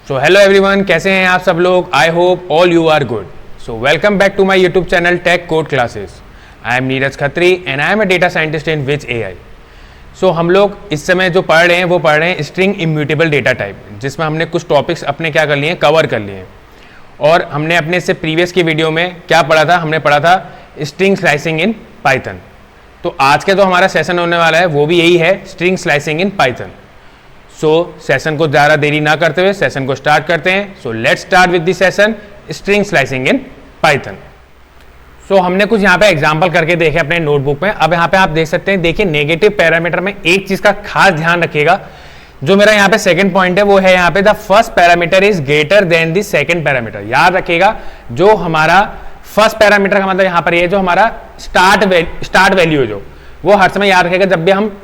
So hello everyone, कैसे हैं आप सब लोग। I hope all you are good. So welcome back to my YouTube channel tech code classes. I am Neeraj Khatri and I am a data scientist in which AI. So हम लोग इस समय जो पढ़ रहे हैं वो पढ़ रहे हैं स्ट्रिंग इम्यूटेबल डेटा टाइप, जिसमें हमने कुछ टॉपिक्स अपने क्या कर लिए हैं, कवर कर लिए हैं। और हमने अपने से प्रीवियस की वीडियो में क्या पढ़ा था, हमने पढ़ा था स्ट्रिंग स्लाइसिंग इन पाइथन। तो आज के जो हमारा सेशन होने वाला है वो भी यही है, string slicing in Python. So session को ज़्यादा देरी ना करते हुए सेशन को स्टार्ट करते हैं। So let's start with the session string slicing in Python. So हमने कुछ यहाँ पे एग्जांपल करके देखे अपने नोटबुक में। अब यहाँ पे आप देख सकते हैं, देखिए नेगेटिव पैरामीटर में एक चीज का खास ध्यान रखिएगा। जो मेरा यहाँ पे सेकंड पॉइंट है वो है यहाँ पे the first parameter is greater than the second parameter. याद रखिएगा, जो हमारा फर्स्ट पैरामीटर का मतलब यहाँ पर ये जो हमारा स्टार्ट वैल्यू है, जो वो हर समय याद रखेगा जब भी हम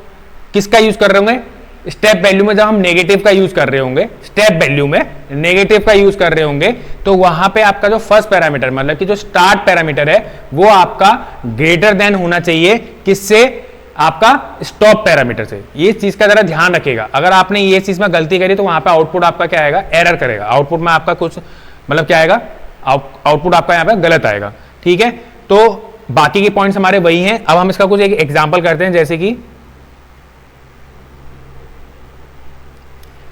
किसका यूज कर रहे होंगे, स्टेप वैल्यू में। जब हम नेगेटिव का यूज कर रहे होंगे, स्टेप वैल्यू में नेगेटिव का यूज कर रहे होंगे, तो वहां पे आपका जो फर्स्ट पैरामीटर मतलब कि जो स्टार्ट पैरामीटर है वो आपका ग्रेटर देन होना चाहिए किससे, आपका स्टॉप पैरामीटर से। ये चीज का जरा ध्यान रखिएगा। अगर आपने ये चीज में गलती करी तो वहां पे आउटपुट आपका क्या आएगा, एरर करेगा। आउटपुट में आपका कुछ मतलब क्या आएगा, आउटपुट आपका यहाँ पे गलत आएगा। ठीक है, तो बाकी के पॉइंट्स हमारे वही हैं। अब हम इसका कुछ एक एग्जाम्पल करते हैं। जैसे कि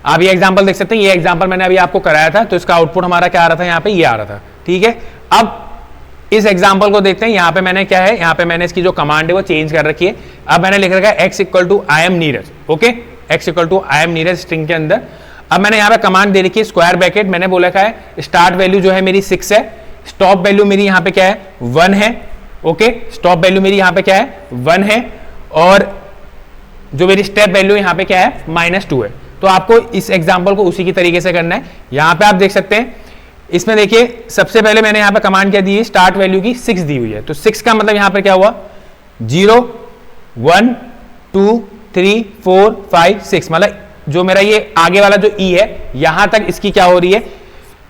आप ये एग्जांपल देख सकते हैं, ये एग्जांपल मैंने अभी आपको कराया था, तो इसका आउटपुट हमारा क्या आ रहा था, यहाँ पे ये आ रहा था। ठीक है, अब इस एग्जांपल को देखते हैं। यहाँ पे मैंने क्या है, यहाँ पे मैंने इसकी जो कमांड है वो चेंज कर रखी है। अब मैंने लिख रखा है x equal to I am Neeraj. Okay, x equal to I am Neeraj string के अंदर। अब मैंने यहाँ पे कमांड दे रखी है स्क्वायर ब्रैकेट। मैंने बोला है स्टार्ट वैल्यू जो है मेरी 6 है, स्टॉप वैल्यू मेरी यहाँ पे क्या है, 1 है। ओके, स्टॉप वैल्यू मेरी यहाँ पे क्या है, 1 है, और जो मेरी स्टेप वैल्यू यहाँ पे क्या है, -2 है। तो आपको इस एग्जांपल को उसी की तरीके से करना है। यहां पे आप देख सकते हैं, इसमें देखिए सबसे पहले मैंने यहां पे कमांड क्या दी है, स्टार्ट वैल्यू की 6 दी हुई है। तो 6 का मतलब यहां पे क्या हुआ, 0 1 2 3 4 5 6, मतलब जो मेरा ये आगे वाला जो ई है यहां तक इसकी क्या हो रही है,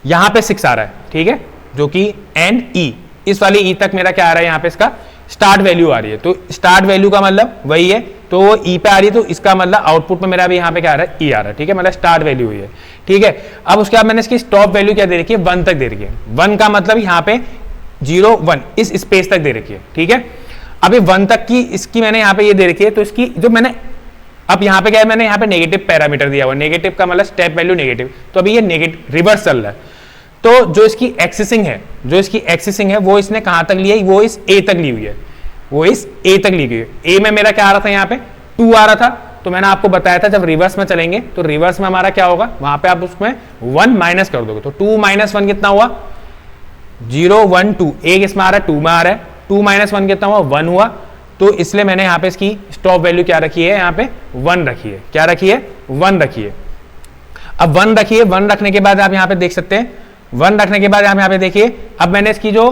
यहां पे 6 आ रहा है। ठीक है, जो कि एंड ई, इस वाले ई तक मेरा क्या आ रहा है, यहां पे इसका स्टार्ट वैल्यू आ रही है। तो स्टार्ट वैल्यू का मतलब वही है, तो वो ई पे आ रही है, तो इसका मतलब आउटपुट में मेरा भी यहाँ पे क्या आ रहा है, ई आ रहा है। ठीक है, मतलब स्टार्ट वैल्यू हुई है। ठीक है, अब उसके बाद मैंने इसकी स्टॉप वैल्यू क्या दे रखी है, 1 तक दे रखी है। 1 का मतलब यहाँ पे 0 1 इस स्पेस तक दे रखी है। ठीक है, अभी 1 तक की इसकी मैंने यहाँ पे ये दे रखी है। तो इसकी जो मैंने अब यहाँ पे क्या है, मैंने यहाँ पे नेगेटिव पैरामीटर दिया हुआ। नेगेटिव का मतलब स्टेप वैल्यू नेगेटिव, तो अभी ये नेगेटिव रिवर्स चल रहा है। तो जो इसकी एक्सेसिंग है वो इसने कहां तक ली है, वो इस ए तक ली हुई है, वो इस ए तक ली गई है। ए में मेरा क्या आ रहा था, यहाँ पे 2 आ रहा था। तो मैंने आपको बताया था जब रिवर्स में चलेंगे तो रिवर्स में हमारा क्या होगा, वहां पे आप उसमें 1 माइनस कर दोगे। तो 2 - 1 कितना हुआ, 0 1 2। एक इसमें आ रहा है, 2 में आ रहा है, 2 - 1 कितना हुआ, 1 हुआ। तो इसलिए मैंने यहाँ पे इसकी स्टॉप वैल्यू क्या रखी है, यहाँ पे 1 रखी है। क्या रखी है, 1 रखी है। अब 1 रखी है, 1 रखने के बाद आप यहाँ पे देख सकते हैं, 1 रखने के बाद आप यहाँ पे देखिए, अब मैंने इसकी जो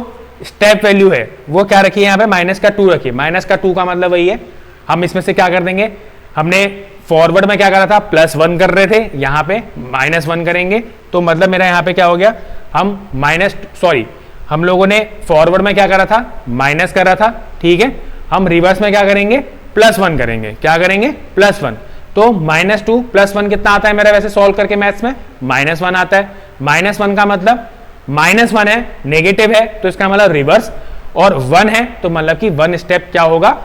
स्टेप वैल्यू है वो क्या रखी है, यहाँ पे -2 रखी है। -2 का मतलब वही है, हम इसमें से क्या कर देंगे, हमने फॉरवर्ड में क्या करा था, +1 कर रहे थे, यहाँ पे -1 करेंगे। तो मतलब मेरा यहाँ पे क्या हो गया, हम लोगों ने फॉरवर्ड में क्या करा था, माइनस करा था। ठीक है, हम रिवर्स में क्या करेंगे, +1 करेंगे। क्या करेंगे, +1। तो -2 +1 कितना आता है मेरा, वैसे सॉल्व करके मैथ्स में -1 आता है। -1 का मतलब -1 है, नेगेटिव है, तो इसका मतलब रिवर्स, और 1 है तो मतलब कि 1 स्टेप क्या होगा,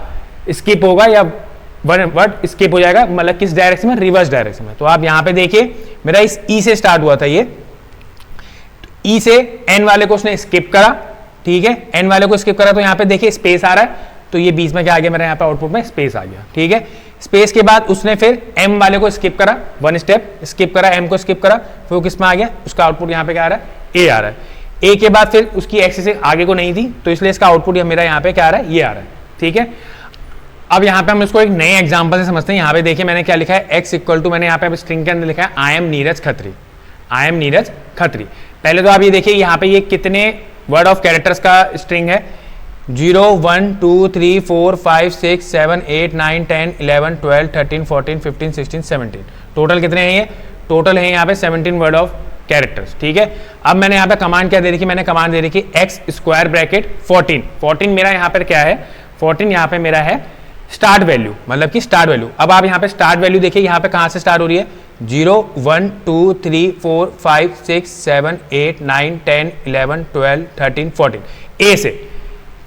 स्किप होगा, या 1 वर्ड स्किप हो जाएगा, मतलब किस डायरेक्शन में, रिवर्स डायरेक्शन में। तो आप यहां पे देखिए, मेरा इस ई से स्टार्ट हुआ था, ये ई से एन वाले को उसने स्किप करा। ठीक है, एन वाले को स्किप करा, तो यहां पे देखिए स्पेस आ रहा है, तो ये बीच में क्या आ गया, मेरा यहाँ पे आउटपुट में स्पेस आ गया। ठीक है, स्पेस के बाद उसने फिर एम वाले को स्किप करा, 1 स्टेप स्किप करा, एम को स्किप करा, फिर किस में आ गया, उसका आउटपुट यहाँ पे क्या आ रहा है, ए आ रहा है। ए के बाद फिर उसकी एक्सिस आगे को नहीं थी, तो इसलिए इसका आउटपुट मेरा यहाँ पे क्या आ रहा है, ये आ रहा है। ठीक है, अब यहाँ पे हम इसको एक नए एग्जांपल से समझते हैं। यहाँ पे देखिए मैंने क्या लिखा है, x इक्वल टू, मैंने यहाँ पे स्ट्रिंग के अंदर लिखा है आई am Neeraj Khatri. I am Neeraj Khatri. पहले तो आप ये देखिए, यहाँ पे ये कितने वर्ड ऑफ कैरेक्टर्स का स्ट्रिंग है, 0 1 2 3 4 5 6 7 8 9 10 11 12 13 14 15 16 17। टोटल कितने हैं ये, टोटल है यहाँ पे 17 वर्ड ऑफ कैरेक्टर्स। ठीक है, अब मैंने यहाँ पे कमांड क्या दे रखी, मैंने कमांड दे रखी x स्क्वायर ब्रैकेट 14 मेरा यहाँ पर क्या है, 14 यहाँ पे मेरा है स्टार्ट वैल्यू, मतलब कि स्टार्ट वैल्यू। अब आप यहाँ पे स्टार्ट वैल्यू देखिए, यहाँ पे कहाँ से स्टार्ट हो रही है, 0 1 2 3 4 5 6 7 8 9 10 11 12 13 14 ए से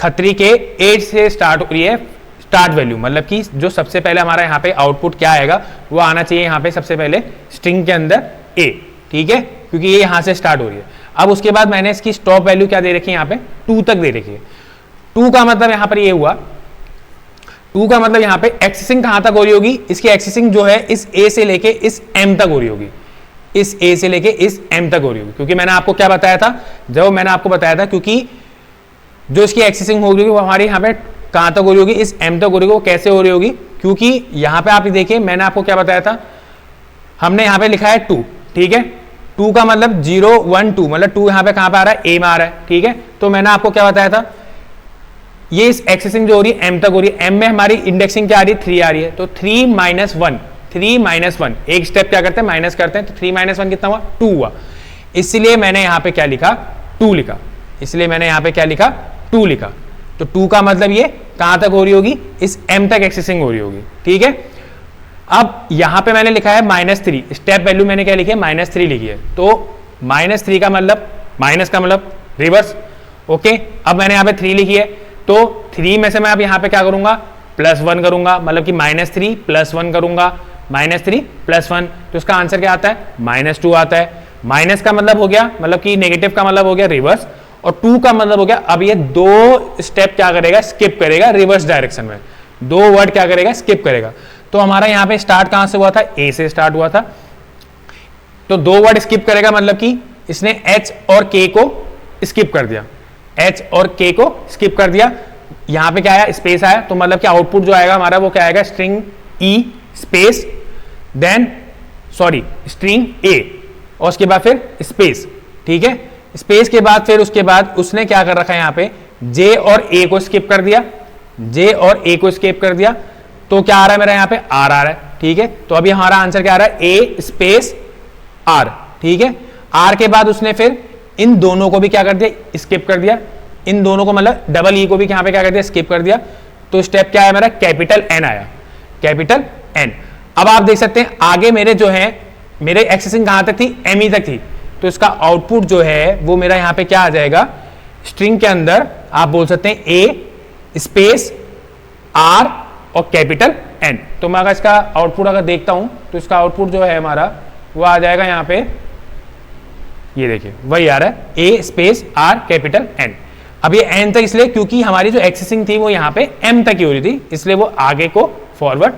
खत्री के 8 से स्टार्ट हो रही है स्टार्ट वैल्यू, मतलब कि जो सबसे पहले हमारा यहाँ पे आउटपुट क्या आएगा वो आना चाहिए यहाँ पे सबसे पहले स्ट्रिंग के अंदर ए, ठीक है, क्योंकि ये यहाँ से स्टार्ट हो रही है। अब उसके बाद मैंने इसकी स्टॉप वैल्यू क्या दे रखी है यहाँ पे 2 तक दे रखी है। 2 का मतलब यहाँ पर ये हुआ, 2 का मतलब यहाँ पे एक्सेसिंग कहां तक हो रही होगी, इसकी एक्सेसिंग जो है इस ए से लेके इस एम तक हो रही होगी, इस ए से लेके इस एम तक हो रही होगी, क्योंकि मैंने आपको क्या बताया था, जब मैंने आपको बताया था क्योंकि जो इसकी एक्सेसिंग हो रही होगी वो हमारी यहाँ पे कहां तक हो रही होगी, इस एम तक हो रही होगी। वो कैसे हो रही होगी, क्योंकि यहाँ पे आप देखिए मैंने आपको क्या बताया था, हमने यहाँ पे लिखा है 2, ठीक है, 2 का मतलब 0 1 2, मतलब 2 यहाँ पे कहां पे आ रहा है, ए में आ रहा है, ठीक है। तो मैंने आपको क्या बताया था, ये इस एक्सेसिंग जो हो रही है एम तक हो रही है, एम में हमारी इंडेक्सिंग क्या आ रही है, 3 आ रही है, तो 3 माइनस 1, 3 माइनस 1 एक स्टेप क्या करते हैं, माइनस करते हैं, तो 3 माइनस 1 कितना हुआ, 2 हुआ। इसलिए मैंने यहाँ पे क्या लिखा, 2 लिखा, इसलिए मैंने यहाँ पे क्या लिखा, 2 लिखा। तो 2 का मतलब ये कहां तक हो रही होगी, इस एम तक एक्सेसिंग हो रही होगी, ठीक है। अब यहां पे मैंने लिखा है -3, स्टेप वैल्यू मैंने क्या लिखी है, -3 लिखी है, तो -3 का मतलब माइनस का मतलब रिवर्स, ओके। अब मैंने यहाँ पे 3 लिखी है, तो 3 में से मैं अब यहाँ पे क्या करूंगा, +1 करूंगा, मतलब कि -3 + 1 करूंगा, -3 + 1, तो इसका आंसर क्या आता है, -2 आता है। माइनस का मतलब हो गया, मतलब कि नेगेटिव का मतलब हो गया रिवर्स, और 2 का मतलब हो गया अब ये 2 स्टेप क्या करेगा, स्किप करेगा रिवर्स डायरेक्शन में, 2 वर्ड क्या करेगा, स्किप करेगा। तो हमारा यहाँ पे स्टार्ट कहां से हुआ था, ए से स्टार्ट हुआ था, तो 2 वर्ड स्किप करेगा, मतलब कि इसने एच और के को स्किप कर दिया, एच और के को स्किप कर दिया। यहां पे क्या आया, स्पेस आया, तो मतलब कि आउटपुट जो आएगा हमारा वो क्या आएगा, string E space then sorry string A, और उसके बाद फिर स्पेस, ठीक है। स्पेस के बाद फिर उसके बाद उसने क्या कर रखा है, यहाँ पे जे और ए को स्किप कर दिया, जे और ए को स्किप कर दिया, तो क्या आ रहा है मेरा यहाँ पे आर आ रहा है, ठीक है। तो अभी हमारा आंसर क्या आ रहा है, ए स्पेस आर, ठीक है। आर के बाद उसने फिर इन दोनों को भी क्या कर दिया, स्किप कर दिया, इन दोनों को मतलब डबल ई को भी यहाँ पे क्या कर दिया, स्किप कर दिया। तो स्टेप क्या है मेरा, कैपिटल एन आया, कैपिटल एन। अब आप देख सकते हैं आगे मेरे जो है, मेरे एक्सेसिंग कहां तक थी, एम ई तक थी, तो इसका आउटपुट जो है वो मेरा यहाँ पे क्या आ जाएगा, स्ट्रिंग के अंदर आप बोल सकते हैं ए स्पेस आर और कैपिटल एन। तो मैं अगर इसका आउटपुट अगर देखता हूं तो इसका आउटपुट जो है हमारा वो आ जाएगा यहाँ पे, ये देखिए वही आ रहा है, ए स्पेस आर कैपिटल एन। अब ये एन तक इसलिए क्योंकि हमारी जो एक्सेसिंग थी वो यहाँ पे एम तक ही हो रही थी, इसलिए वो आगे को फॉरवर्ड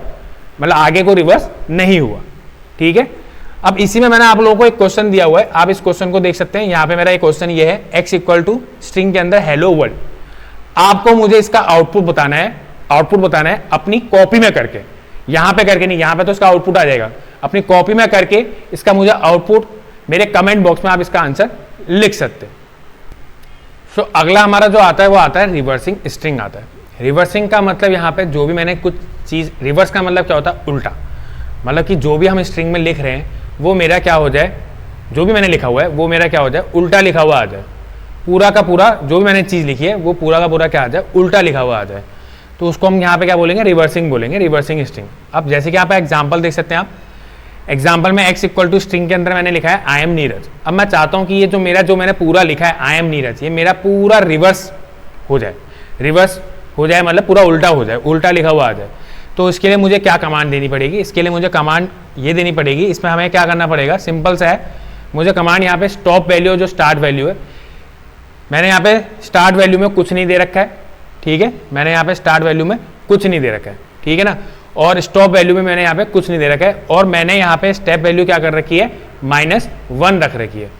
मतलब आगे को रिवर्स नहीं हुआ, ठीक है। अब इसी में मैंने आप लोगों को एक क्वेश्चन दिया हुआ है, आप इस क्वेश्चन को देख सकते हैं। यहाँ पे मेरा एक क्वेश्चन ये है, x = स्ट्रिंग के अंदर हेलो वर्ल्ड। आपको मुझे इसका आउटपुट बताना है, अपनी कॉपी में करके, यहाँ पे करके नहीं, यहाँ पे तो इसका आउटपुट आ जाएगा, अपनी कॉपी में करके इसका मुझे आउटपुट मेरे कमेंट बॉक्स में आप इसका आंसर लिख सकते हैं। सो अगला हमारा जो आता है वो आता है रिवर्सिंग स्ट्रिंग आता है। रिवर्सिंग का मतलब यहाँ पे जो भी मैंने कुछ चीज, रिवर्स का मतलब क्या होता है, उल्टा, मतलब कि जो भी हम स्ट्रिंग में लिख रहे हैं वो मेरा क्या हो जाए, जो भी मैंने लिखा हुआ है वो मेरा क्या हो जाए, उल्टा लिखा हुआ आ जाए, पूरा का पूरा जो भी मैंने चीज लिखी है वो पूरा का पूरा क्या आ जाए, उल्टा लिखा हुआ आ जाए, तो उसको हम यहाँ पे क्या बोलेंगे, रिवर्सिंग बोलेंगे, रिवर्सिंग स्ट्रिंग। अब जैसे कि आप एग्जाम्पल देख सकते हैं, आप एग्जाम्पल में x = स्ट्रिंग के अंदर मैंने लिखा है आई एम नीरज। अब मैं चाहता हूं कि ये जो मैंने पूरा लिखा है आई एम नीरज, ये मेरा पूरा रिवर्स हो जाए, रिवर्स हो जाए मतलब पूरा उल्टा हो जाए, उल्टा लिखा हुआ आ जाए। तो इसके लिए मुझे क्या कमांड देनी पड़ेगी, इसके लिए मुझे कमांड ये देनी पड़ेगी, इसमें हमें क्या करना पड़ेगा, सिंपल सा है, मुझे कमांड यहाँ पे स्टॉप वैल्यू जो स्टार्ट वैल्यू है, मैंने यहाँ पे स्टार्ट वैल्यू में कुछ नहीं दे रखा है, ठीक है, मैंने यहाँ पे स्टार्ट वैल्यू में कुछ नहीं दे रखा है, ठीक है ना, और स्टॉप वैल्यू में मैंने यहाँ पे कुछ नहीं दे रखा है, और मैंने यहाँ पे स्टेप वैल्यू क्या कर रखी है, -1 रख रखी है,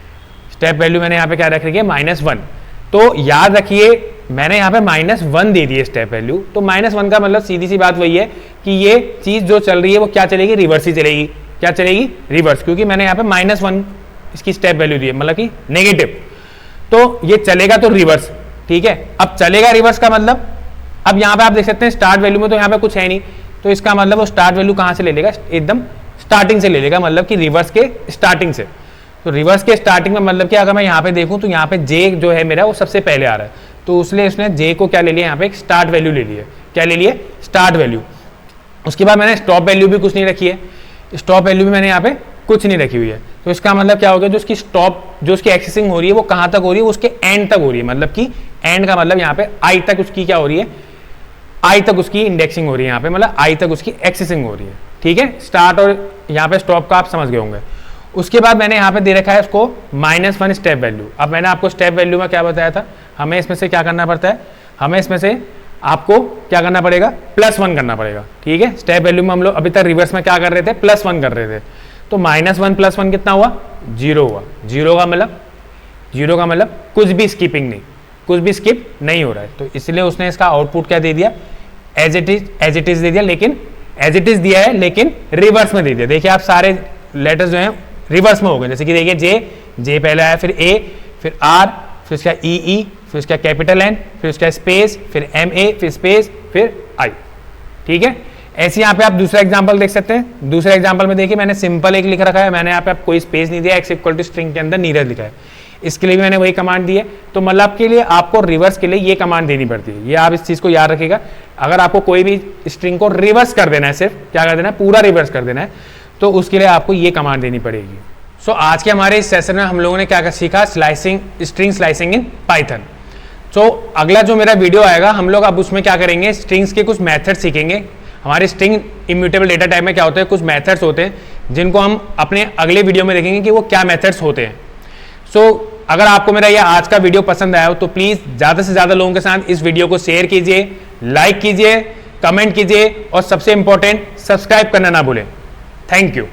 स्टेप वैल्यू मैंने यहाँ पे क्या रख रखी है, -1। तो याद रखिए मैंने यहाँ पे -1 दे दी है स्टेप वैल्यू, तो -1 का मतलब सीधी सी बात वही है कि ये चीज जो चल रही है वो क्या चलेगी, रिवर्स ही चलेगी, क्या चलेगी, रिवर्स, क्योंकि मैंने यहाँ पे -1 इसकी स्टेप वैल्यू दी है, मतलब कि नेगेटिव, तो ये चलेगा तो रिवर्स, ठीक है। अब चलेगा रिवर्स का मतलब, अब यहाँ पे आप देख सकते हैं स्टार्ट वैल्यू में तो यहाँ पे कुछ है नहीं, तो इसका मतलब वो स्टार्ट वैल्यू कहाँ से ले लेगा, एकदम स्टार्टिंग से ले लेगा, मतलब कि रिवर्स के स्टार्टिंग से। तो रिवर्स के स्टार्टिंग में मतलब कि अगर मैं यहाँ पे देखूँ तो यहाँ पे जे जो है मेरा वो सबसे पहले आ रहा है, तो उसने जे को क्या ले लिया, यहाँ पे एक स्टार्ट वैल्यू ले लिया, क्या ले लिया, स्टार्ट वैल्यू। उसके बाद मैंने स्टॉप वैल्यू भी कुछ नहीं रखी है, स्टॉप वैल्यू भी मैंने यहाँ पे कुछ नहीं रखी हुई है। तो इसका मतलब क्या हो गया, जो उसकी स्टॉप, जो उसकी एक्सेसिंग हो रही है वो कहाँ तक हो रही है, उसके एंड तक हो रही है। मतलब कि एंड का मतलब यहाँ पे आई तक उसकी क्या हो रही है, आई तक उसकी इंडेक्सिंग हो रही है यहाँ पे, मतलब आई तक उसकी एक्सेसिंग हो रही है। ठीक है, स्टार्ट और यहाँ पे स्टॉप का आप समझ गए होंगे। उसके बाद मैंने यहाँ पे दे रखा है उसको -1 स्टेप वैल्यू। अब मैंने आपको स्टेप वैल्यू में क्या बताया था, हमें इसमें से क्या करना पड़ता है, हमें इसमें से आपको क्या करना पड़ेगा, +1 करना पड़ेगा। ठीक है, स्टेप वैल्यू में हम लोग अभी तक रिवर्स में क्या कर रहे थे, +1 कर रहे थे। तो -1 + 1 कितना हुआ, 0 हुआ। 0 का मतलब कुछ भी स्किपिंग नहीं, कुछ भी स्किप नहीं हो रहा है। तो इसलिए उसने इसका आउटपुट क्या दे दिया, एज इट इज दे दिया, लेकिन एज इट इज दिया है लेकिन रिवर्स में दे दिया। देखिए आप सारे लेटर्स जो हैं रिवर्स में हो गए। जैसे कि देखिए जे पहले आया, फिर ए, फिर आर, फिर उसका ई, फिर उसका कैपिटल एन, फिर उसका स्पेस, फिर MA, फिर स्पेस, फिर आई। ठीक है, ऐसे यहाँ पे आप दूसरा एग्जांपल देख सकते हैं। दूसरे एग्जांपल में देखिए मैंने सिंपल एक लिख रखा है, मैंने यहाँ पे कोई स्पेस नहीं दिया, x = स्ट्रिंग के अंदर नीरज लिखा है। इसके लिए भी मैंने वही कमांड दी है। तो मतलब के लिए आपको रिवर्स के लिए ये कमांड देनी पड़ती है। ये आप इस चीज को याद रखिएगा। अगर आपको कोई भी स्ट्रिंग को रिवर्स कर देना है, सिर्फ क्या कर देना है, पूरा रिवर्स कर देना है, तो उसके लिए आपको ये कमांड देनी पड़ेगी। सो आज के हमारे इस सेशन में हम लोगों ने क्या सीखा, स्ट्रिंग स्लाइसिंग इन पाइथन। तो अगला जो मेरा वीडियो आएगा, हम लोग अब उसमें क्या करेंगे, स्ट्रिंग्स के कुछ मेथड सीखेंगे। हमारे स्ट्रिंग इम्यूटेबल डेटा टाइप में क्या होते हैं, कुछ मेथड्स होते हैं जिनको हम अपने अगले वीडियो में देखेंगे कि वो क्या मेथड्स होते हैं। सो अगर आपको मेरा ये आज का वीडियो पसंद आया हो तो प्लीज़ ज़्यादा से ज़्यादा लोगों के साथ इस वीडियो को शेयर कीजिए, लाइक कीजिए, कमेंट कीजिए और सबसे इंपॉर्टेंट सब्सक्राइब करना ना भूलें। Thank you.